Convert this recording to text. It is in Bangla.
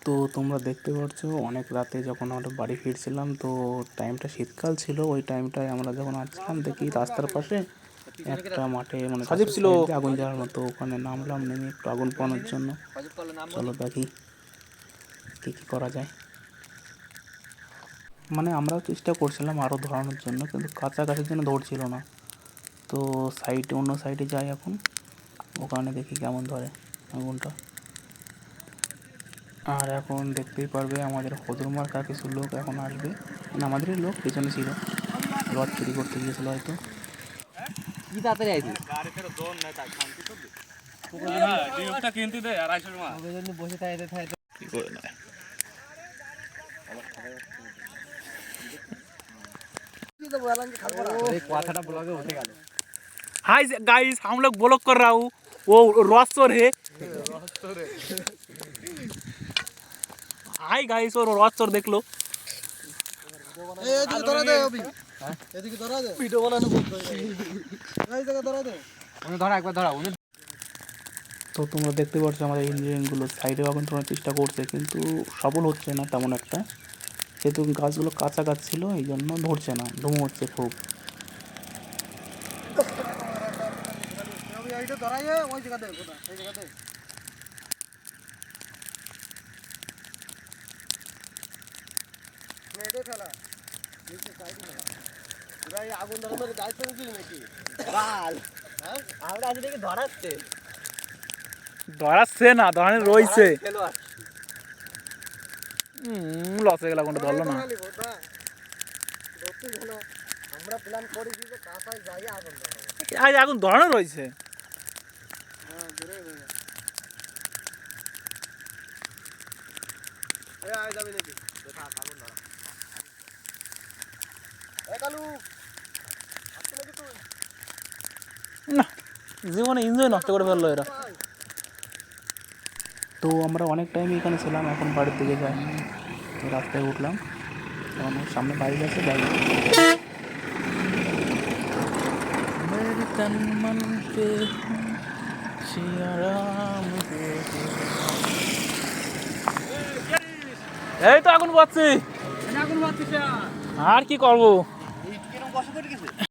তো তোমরা দেখতে পাচ্ছ অনেক রাতে যখন আমরা বাড়ি ফিরছিলাম, তো টাইমটা শীতকাল ছিল। ওই টাইমটায় আমরা যখন আসছিলাম দেখি রাস্তার পাশে একটা মাঠে মানে সাজিব ছিল আগুন জ্বালার মতো। ওখানে নামলাম, নেমে একটু আগুন পাওয়ানোর জন্য। চলো দেখি কী কী করা যায়। মানে আমরাও চেষ্টা করছিলাম আরও ধরানোর জন্য, কিন্তু কাছাকাছির জন্য ধরছিল না। তো অন্য সাইডে যাই এখন, ওখানে দেখি কেমন ধরে আগুনটা। আর এখন দেখতেই পারবে আমাদের হদরমার্কা কিছু লোক এখন আসবে, মানে আমাদেরই লোক, পেছনে ছিল, রথ চুরি করতে গিয়েছিল হয়তো। কি তাড়াতাড়ি আইছি বসে থাকতে কি করে না। हाय गाइस, हम लोग ब्लॉग कर रहा हूँ। वो रॉस्टर है। हाय गाइस, और रॉस्टर देख लो। তো তোমরা দেখতে পাচ্ছ আমাদের ইঞ্জিনিয়ারগুলো সাইডে আগুন ধরানোর চেষ্টা করছে, কিন্তু সফল হচ্ছে না তেমন একটা, যেহেতু গাছগুলো কাঁচা গাছ ছিল এই জন্য ধরছে না, ধুমো হচ্ছে খুব। ধরাচ্ছে না, ধরানো রয়েছে। লস হয়ে গেল, কোনটা ধরলো না। আগুন ধরানো রয়েছে। না, জীবনে এনজয় নষ্ট করে ফেললো এরা। তো আমরা অনেক টাইম এখানে ছিলাম, এখন বাড়ির দিকে যাই, রাস্তায় উঠলাম, এখন সামনে বাইক আছে, বাইক। এই তো আগুন পাচ্ছি, আর কি করবো।